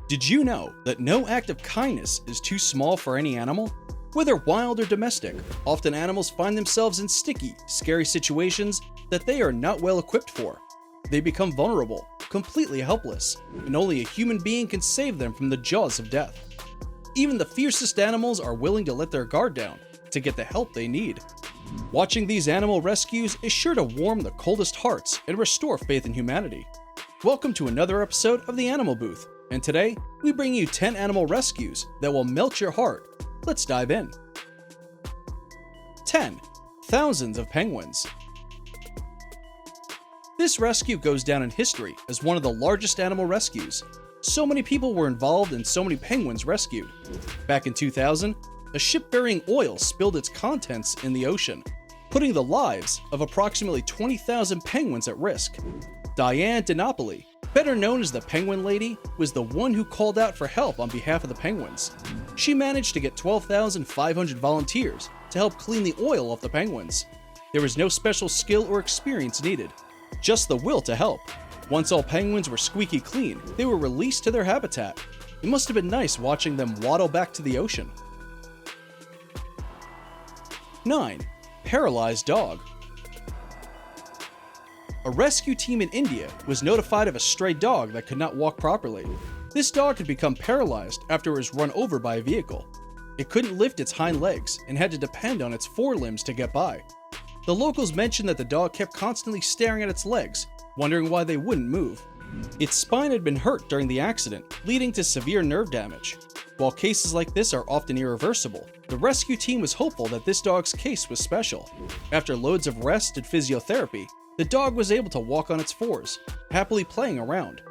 Did you know that no act of kindness is too small for any animal? Whether wild or domestic, often animals find themselves in sticky, scary situations that they are not well equipped for. They become vulnerable, completely helpless, and only a human being can save them from the jaws of death. Even the fiercest animals are willing to let their guard down to get the help they need. Watching these animal rescues is sure to warm the coldest hearts and restore faith in humanity. Welcome to another episode of The Animal Booth, and today we bring you 10 animal rescues that will melt your heart. Let's dive in. 10. Thousands of penguins. This rescue goes down in history as one of the largest animal rescues. So many people were involved and so many penguins rescued. Back in 2000, a ship bearing oil spilled its contents in the ocean, putting the lives of approximately 20,000 penguins at risk. Diane DiNapoli, better known as the Penguin Lady, was the one who called out for help on behalf of the penguins. She managed to get 12,500 volunteers to help clean the oil off the penguins. There was no special skill or experience needed, just the will to help. Once all penguins were squeaky clean, they were released to their habitat. It must have been nice watching them waddle back to the ocean. 9. Paralyzed Dog. A rescue team in India was notified of a stray dog that could not walk properly. This dog had become paralyzed after it was run over by a vehicle. It couldn't lift its hind legs and had to depend on its forelimbs to get by. The locals mentioned that the dog kept constantly staring at its legs, wondering why they wouldn't move. Its spine had been hurt during the accident, leading to severe nerve damage. While cases like this are often irreversible, the rescue team was hopeful that this dog's case was special. After loads of rest and physiotherapy, the dog was able to walk on its fours, happily playing around.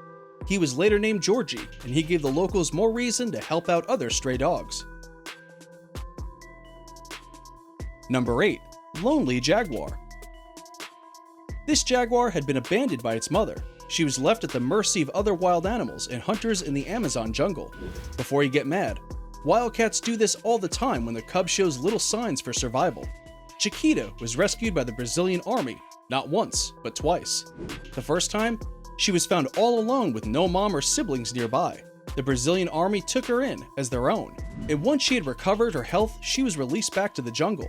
He was later named Georgie, and he gave the locals more reason to help out other stray dogs. Number 8. Lonely Jaguar. This jaguar had been abandoned by its mother. She was left at the mercy of other wild animals and hunters in the Amazon jungle. Before you get mad, wildcats do this all the time when the cub shows little signs for survival. Chiquita was rescued by the Brazilian army, not once, but twice. The first time, she was found all alone with no mom or siblings nearby. The Brazilian army took her in as their own, and once she had recovered her health, she was released back to the jungle.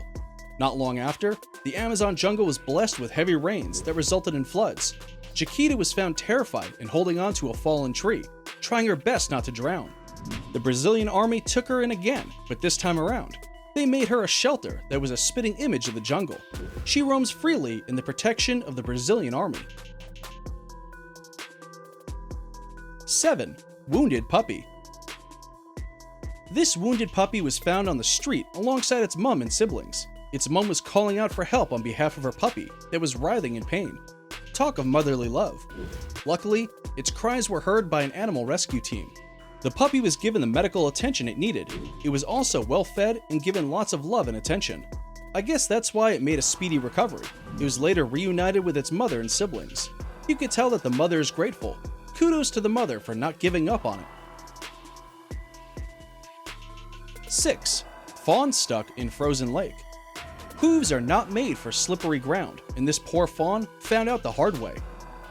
Not long after, the Amazon jungle was blessed with heavy rains that resulted in floods. Chiquita was found terrified and holding on to a fallen tree, trying her best not to drown. The Brazilian army took her in again, but this time around, they made her a shelter that was a spitting image of the jungle. She roams freely in the protection of the Brazilian army. 7. Wounded Puppy. This wounded puppy was found on the street alongside its mom and siblings. Its mom was calling out for help on behalf of her puppy that was writhing in pain. Talk of motherly love. Luckily, its cries were heard by an animal rescue team. The puppy was given the medical attention it needed. It was also well fed and given lots of love and attention. I guess that's why it made a speedy recovery. It was later reunited with its mother and siblings. You could tell that the mother is grateful. Kudos to the mother for not giving up on it. 6. Fawn stuck in frozen lake. Hooves are not made for slippery ground, and this poor fawn found out the hard way.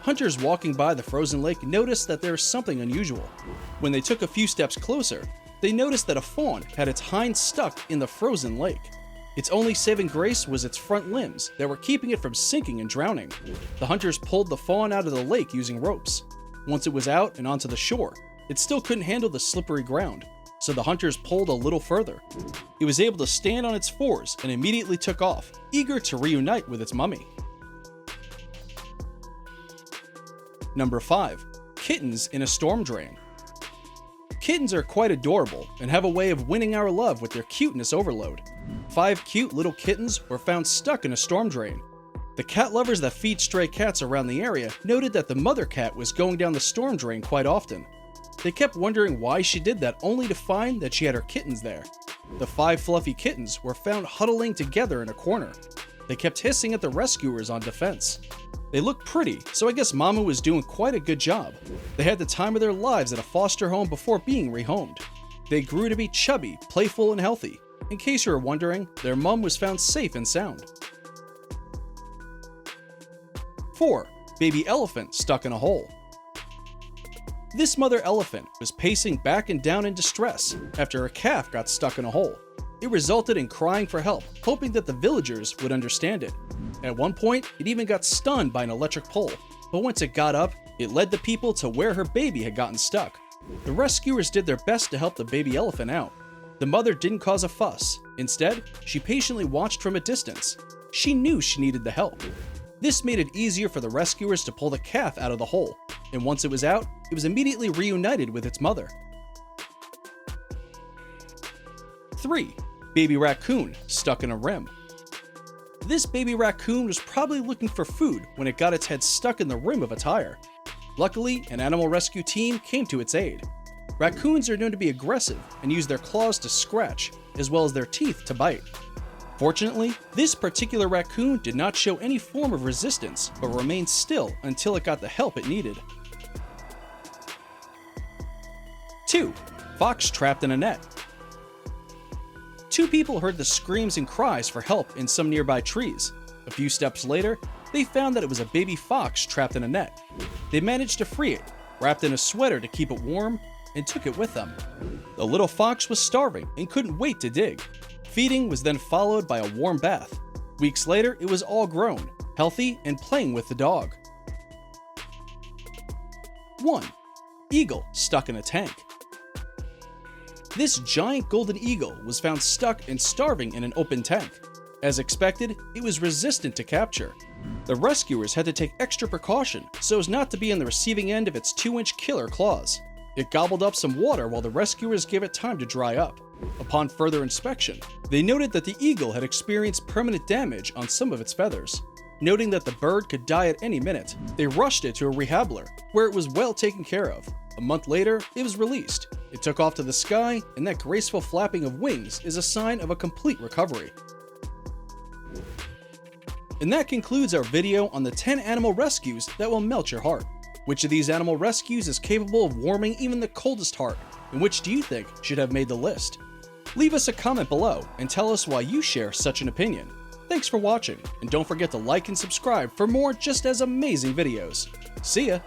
Hunters walking by the frozen lake noticed that there is something unusual. When they took a few steps closer, they noticed that a fawn had its hinds stuck in the frozen lake. Its only saving grace was its front limbs that were keeping it from sinking and drowning. The hunters pulled the fawn out of the lake using ropes. Once it was out and onto the shore, it still couldn't handle the slippery ground, so the hunters pulled a little further. It was able to stand on its fours and immediately took off, eager to reunite with its mummy. Number 5. Kittens in a storm drain. Kittens are quite adorable and have a way of winning our love with their cuteness overload. 5 cute little kittens were found stuck in a storm drain. The cat lovers that feed stray cats around the area noted that the mother cat was going down the storm drain quite often. They kept wondering why she did that, only to find that she had her kittens there. The 5 fluffy kittens were found huddling together in a corner. They kept hissing at the rescuers on defense. They looked pretty, so I guess Mama was doing quite a good job. They had the time of their lives at a foster home before being rehomed. They grew to be chubby, playful, and healthy. In case you were wondering, their mom was found safe and sound. 4. Baby elephant stuck in a hole. This mother elephant was pacing back and down in distress after her calf got stuck in a hole. It resulted in crying for help, hoping that the villagers would understand it. At one point, it even got stunned by an electric pole, but once it got up, it led the people to where her baby had gotten stuck. The rescuers did their best to help the baby elephant out. The mother didn't cause a fuss. Instead, she patiently watched from a distance. She knew she needed the help. This made it easier for the rescuers to pull the calf out of the hole, and once it was out, it was immediately reunited with its mother. 3. Baby raccoon stuck in a rim. This baby raccoon was probably looking for food when it got its head stuck in the rim of a tire. Luckily, an animal rescue team came to its aid. Raccoons are known to be aggressive and use their claws to scratch, as well as their teeth to bite. Fortunately, this particular raccoon did not show any form of resistance, but remained still until it got the help it needed. 2. Fox trapped in a net. 2 people heard the screams and cries for help in some nearby trees. A few steps later, they found that it was a baby fox trapped in a net. They managed to free it, wrapped in a sweater to keep it warm, and took it with them. The little fox was starving and couldn't wait to dig. Feeding was then followed by a warm bath. Weeks later, it was all grown, healthy, and playing with the dog. 1. Eagle stuck in a tank. This giant golden eagle was found stuck and starving in an open tank. As expected, it was resistant to capture. The rescuers had to take extra precaution so as not to be on the receiving end of its 2-inch killer claws. It gobbled up some water while the rescuers gave it time to dry up. Upon further inspection, they noted that the eagle had experienced permanent damage on some of its feathers. Noting that the bird could die at any minute, they rushed it to a rehabler, where it was well taken care of. A month later, it was released. It took off to the sky, and that graceful flapping of wings is a sign of a complete recovery. And that concludes our video on the 10 animal rescues that will melt your heart. Which of these animal rescues is capable of warming even the coldest heart, and which do you think should have made the list? Leave us a comment below and tell us why you share such an opinion. Thanks for watching, and don't forget to like and subscribe for more just as amazing videos. See ya!